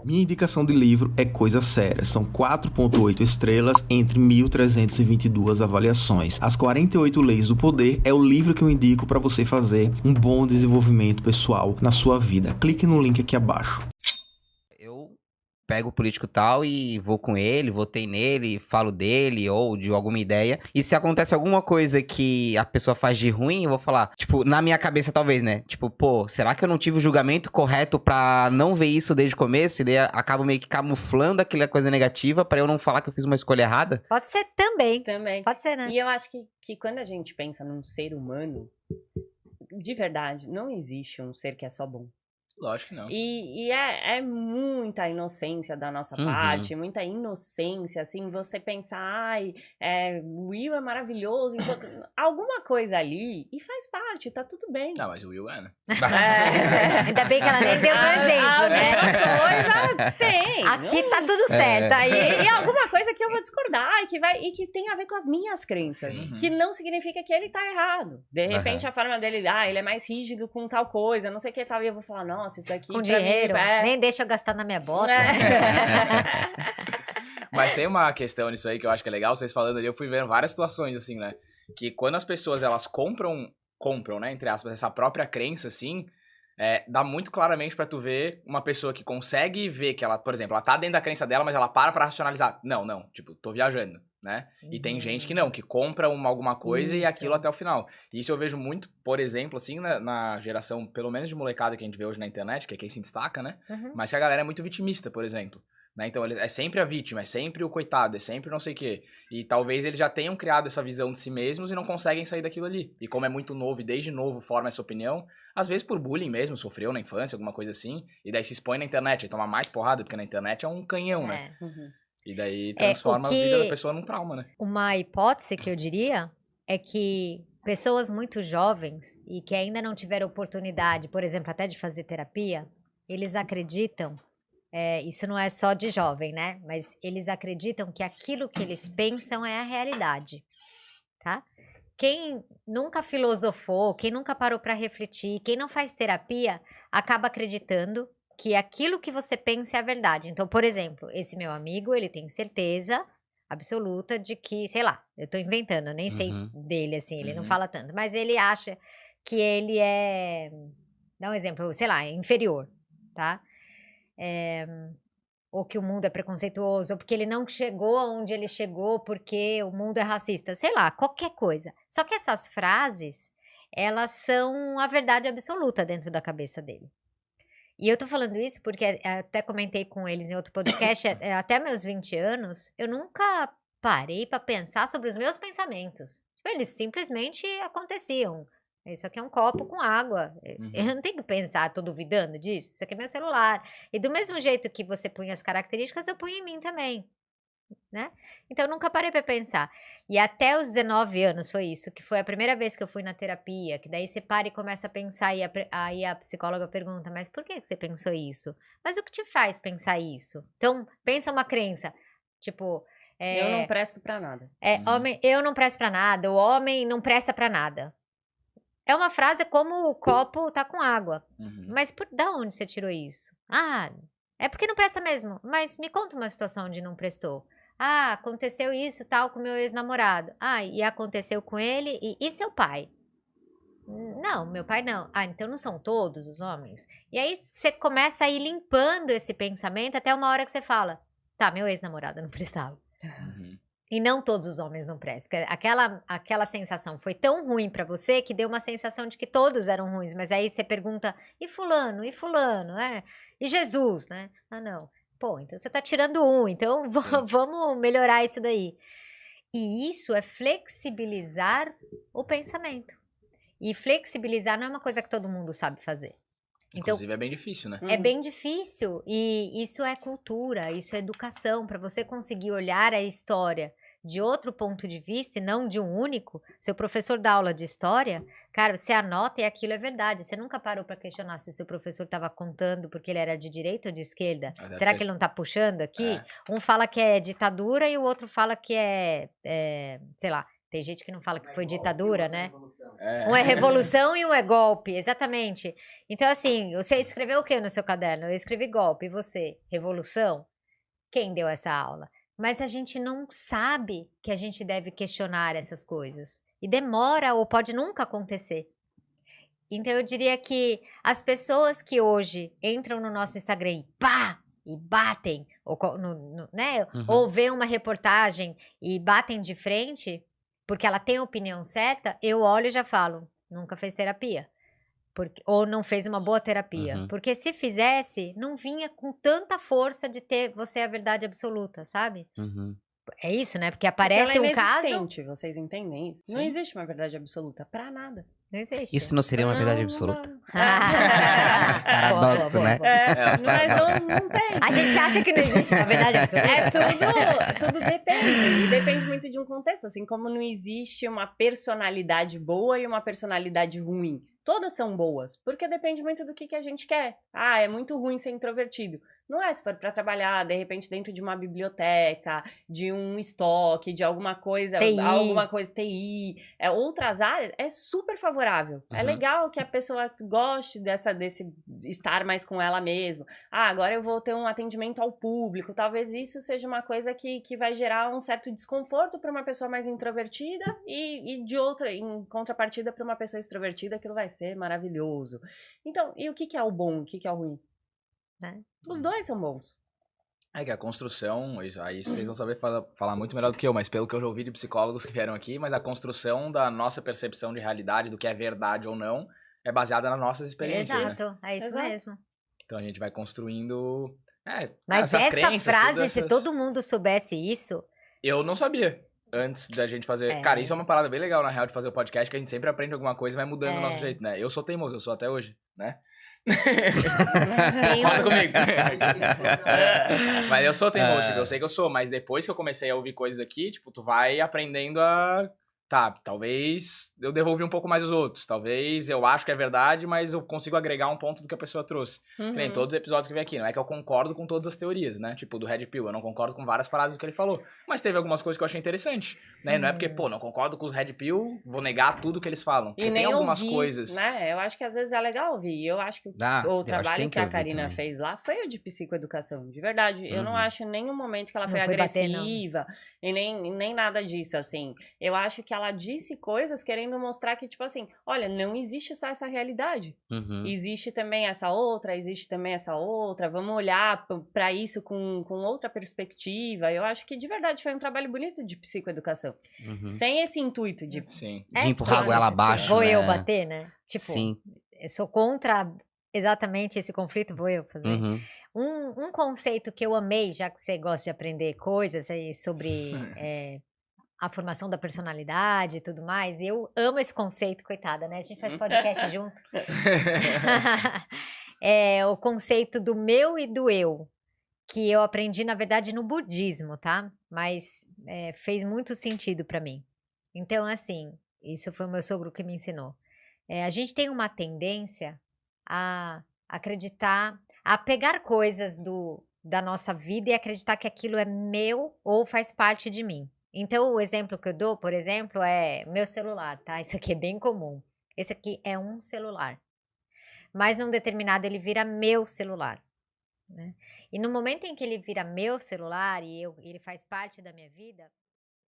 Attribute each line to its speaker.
Speaker 1: Minha indicação de livro é Coisa Séria. São 4.8 estrelas entre 1.322 avaliações. As 48 Leis do Poder é o livro que eu indico para você fazer um bom desenvolvimento pessoal na sua vida. Clique no link aqui abaixo.
Speaker 2: Eu pego o político tal e vou com ele, votei nele, falo dele ou de alguma ideia. E se acontece alguma coisa que a pessoa faz de ruim, eu vou falar, tipo, na minha cabeça talvez, né? Tipo, pô, será que eu não tive o julgamento correto pra não ver isso desde o começo? E daí acabo meio que camuflando aquela coisa negativa pra eu não falar que eu fiz uma escolha errada?
Speaker 3: Pode ser também.
Speaker 4: Também.
Speaker 3: Pode ser, né?
Speaker 4: E eu acho que quando a gente pensa num ser humano, de verdade, não existe um ser que é só bom.
Speaker 5: Lógico que não.
Speaker 4: E é muita inocência da nossa parte, muita inocência, assim, você pensar, ai, o Will é maravilhoso, então, alguma coisa ali, e faz parte, tá tudo bem.
Speaker 5: Não, mas o Will é, né?
Speaker 3: Ainda bem que ela nem deu um exemplo, né?
Speaker 4: Coisa tem.
Speaker 3: Aqui tá tudo certo. Aí
Speaker 4: E alguma coisa que eu vou discordar e que tem a ver com as minhas crenças.
Speaker 5: Sim.
Speaker 4: Que não significa que ele tá errado. De repente, a forma dele, ele é mais rígido com tal coisa, não sei o que tal. E eu vou falar, nossa, isso daqui
Speaker 3: com
Speaker 4: pra
Speaker 3: dinheiro,
Speaker 4: mim,
Speaker 3: nem deixa eu gastar na minha bota.
Speaker 5: Mas tem uma questão nisso aí que eu acho que é legal, vocês falando ali, eu fui vendo várias situações, assim, né? Que quando as pessoas, elas compram, né, entre aspas, essa própria crença, assim, dá muito claramente pra tu ver uma pessoa que consegue ver que ela, por exemplo, ela tá dentro da crença dela, mas ela para pra racionalizar. Não, tipo, tô viajando, né? E tem gente que não, que compra alguma coisa e aquilo até o final. E isso eu vejo muito, por exemplo, assim, na geração, pelo menos de molecada que a gente vê hoje na internet, que é quem se destaca, né? Mas que a galera é muito vitimista, por exemplo. Né? Então, é sempre a vítima, é sempre o coitado, é sempre não sei o quê. E talvez eles já tenham criado essa visão de si mesmos e não conseguem sair daquilo ali. E como é muito novo e desde novo forma essa opinião, às vezes por bullying mesmo, sofreu na infância, alguma coisa assim, e daí se expõe na internet, e toma mais porrada, porque na internet é um canhão, né? E daí transforma a vida da pessoa num trauma, né?
Speaker 3: Uma hipótese que eu diria é que pessoas muito jovens e que ainda não tiveram oportunidade, por exemplo, até de fazer terapia, eles acreditam, isso não é só de jovem, né? Mas eles acreditam que aquilo que eles pensam é a realidade, tá? Quem nunca filosofou, quem nunca parou para refletir, quem não faz terapia, acaba acreditando que aquilo que você pensa é a verdade. Então, por exemplo, esse meu amigo, ele tem certeza absoluta de que, sei lá, eu tô inventando, eu nem sei dele, assim, ele não fala tanto, mas ele acha que ele é, dá um exemplo, sei lá, inferior, tá? Ou que o mundo é preconceituoso, ou porque ele não chegou aonde ele chegou porque o mundo é racista, sei lá, qualquer coisa. Só que essas frases, elas são a verdade absoluta dentro da cabeça dele. E eu tô falando isso porque até comentei com eles em outro podcast, até meus 20 anos, eu nunca parei pra pensar sobre os meus pensamentos. Tipo, eles simplesmente aconteciam. Isso aqui é um copo com água. Eu não tenho que pensar, tô duvidando disso. Isso aqui é meu celular. E do mesmo jeito que você punha as características, eu punho em mim também. Né? Então, eu nunca parei pra pensar. E até os 19 anos foi isso, que foi a primeira vez que eu fui na terapia, que daí você para e começa a pensar, e aí a psicóloga pergunta, mas por que você pensou isso? Mas o que te faz pensar isso? Então, pensa uma crença, tipo...
Speaker 4: eu não presto pra nada.
Speaker 3: Homem, eu não presto pra nada, o homem não presta pra nada. É uma frase como o copo tá com água. Mas da onde você tirou isso? Ah, é porque não presta mesmo. Mas me conta uma situação onde não prestou. Ah, aconteceu isso tal com meu ex-namorado. Ah, e aconteceu com ele e seu pai? Não, meu pai não. Ah, então não são todos os homens? E aí você começa a ir limpando esse pensamento até uma hora que você fala, tá, meu ex-namorado não prestava. E não todos os homens não prestam. Aquela sensação foi tão ruim pra você que deu uma sensação de que todos eram ruins. Mas aí você pergunta, e fulano, né? E Jesus, né? Ah, não. Pô, então você tá tirando um, então vamos melhorar isso daí. E isso é flexibilizar o pensamento. E flexibilizar não é uma coisa que todo mundo sabe fazer.
Speaker 5: Inclusive
Speaker 3: então,
Speaker 5: é bem difícil, né?
Speaker 3: É bem difícil e isso é cultura, isso é educação, para você conseguir olhar a história de outro ponto de vista e não de um único. Seu professor dá aula de história, cara, você anota e aquilo é verdade. Você nunca parou para questionar se seu professor estava contando porque ele era de direita ou de esquerda? Será que ele não está puxando aqui? Um fala que é ditadura e o outro fala que sei lá, Tem gente que não fala que foi ditadura, né?
Speaker 5: É.
Speaker 3: Um é revolução e um é golpe, exatamente. Então, assim, você escreveu o que no seu caderno? Eu escrevi golpe, e você? Revolução? Quem deu essa aula? Mas a gente não sabe que a gente deve questionar essas coisas. E demora ou pode nunca acontecer. Então, eu diria que as pessoas que hoje entram no nosso Instagram e pá! E batem, ou, né? Ou vê uma reportagem e batem de frente, porque ela tem a opinião certa, eu olho e já falo, nunca fez terapia. Ou não fez uma boa terapia. Porque se fizesse, não vinha com tanta força de ter você a verdade absoluta, sabe? É isso, né? Porque aparece
Speaker 4: ela é
Speaker 3: um caso...
Speaker 4: inexistente, vocês entendem isso?
Speaker 5: Sim.
Speaker 4: Não existe uma verdade absoluta pra nada.
Speaker 3: Não existe.
Speaker 2: Isso não seria uma verdade
Speaker 4: Não
Speaker 2: absoluta?
Speaker 3: Paradoxo,
Speaker 2: né?
Speaker 4: Mas não tem.
Speaker 3: A gente acha que não existe uma verdade absoluta.
Speaker 4: Tudo depende. E depende muito de um contexto. Assim como não existe uma personalidade boa e uma personalidade ruim. Todas são boas, porque depende muito do que a gente quer. Ah, é muito ruim ser introvertido. Não é se for para trabalhar, de repente, dentro de uma biblioteca, de um estoque, de alguma coisa, TI, outras áreas, é super favorável. É legal que a pessoa goste desse estar mais com ela mesma. Ah, agora eu vou ter um atendimento ao público. Talvez isso seja uma coisa que vai gerar um certo desconforto para uma pessoa mais introvertida e de outra, em contrapartida, para uma pessoa extrovertida, aquilo vai ser maravilhoso. Então, e o que é o bom, o que é o ruim? Os dois são bons.
Speaker 5: É que a construção, aí vocês vão saber falar muito melhor do que eu, mas pelo que eu já ouvi de psicólogos que vieram aqui, mas a construção da nossa percepção de realidade, do que é verdade ou não, é baseada nas nossas experiências.
Speaker 3: Exato,
Speaker 5: né?
Speaker 3: é isso mesmo.
Speaker 5: Então a gente vai construindo...
Speaker 3: Mas
Speaker 5: essas
Speaker 3: essa
Speaker 5: crenças,
Speaker 3: frase,
Speaker 5: essas...
Speaker 3: se todo mundo soubesse isso...
Speaker 5: Eu não sabia. Antes da gente fazer... Cara, isso é uma parada bem legal, na real, de fazer o podcast, que a gente sempre aprende alguma coisa e vai mudando o nosso jeito, né? Eu sou teimoso, eu sou até hoje, né? Conta comigo. Mas eu sou teimoso, eu sei que eu sou, mas depois que eu comecei a ouvir coisas aqui, tipo, tu vai aprendendo a... Tá, talvez eu devolvi um pouco mais os outros. Talvez eu acho que é verdade, mas eu consigo agregar um ponto do que a pessoa trouxe. Que nem todos os episódios que vem aqui. Não é que eu concordo com todas as teorias, né? Tipo, do Red Pill. Eu não concordo com várias paradas do que ele falou. Mas teve algumas coisas que eu achei interessante. Né? Não é porque, não concordo com os Red Pill, vou negar tudo que eles falam.
Speaker 4: E nem
Speaker 5: tem algumas
Speaker 4: ouvir,
Speaker 5: coisas.
Speaker 4: Né? Eu acho que às vezes é legal ouvir. Eu acho que o trabalho que a Karina fez lá foi o de psicoeducação. De verdade. Eu não acho em nenhum momento que ela foi agressiva. E nem nada disso, assim. Eu acho que ela disse coisas querendo mostrar que, tipo assim, olha, não existe só essa realidade. Existe também essa outra, vamos olhar pra isso com outra perspectiva. Eu acho que, de verdade, foi um trabalho bonito de psicoeducação. Sem esse intuito de...
Speaker 5: Sim.
Speaker 2: De empurrar a goela abaixo,
Speaker 3: Vou
Speaker 2: né?
Speaker 3: eu bater, né? Tipo,
Speaker 2: Sim.
Speaker 3: Eu sou contra exatamente esse conflito, vou eu fazer. Um conceito que eu amei, já que você gosta de aprender coisas aí sobre... a formação da personalidade e tudo mais. Eu amo esse conceito, coitada, né? A gente faz podcast junto. É o conceito do meu e do eu, que eu aprendi, na verdade, no budismo, tá? Mas fez muito sentido pra mim. Então, assim, isso foi o meu sogro que me ensinou. A gente tem uma tendência a acreditar, a pegar coisas da nossa vida e acreditar que aquilo é meu ou faz parte de mim. Então, o exemplo que eu dou, por exemplo, é meu celular, tá? Isso aqui é bem comum. Esse aqui é um celular. Mas, num determinado, ele vira meu celular, né? E no momento em que ele vira meu celular e ele faz parte da minha vida,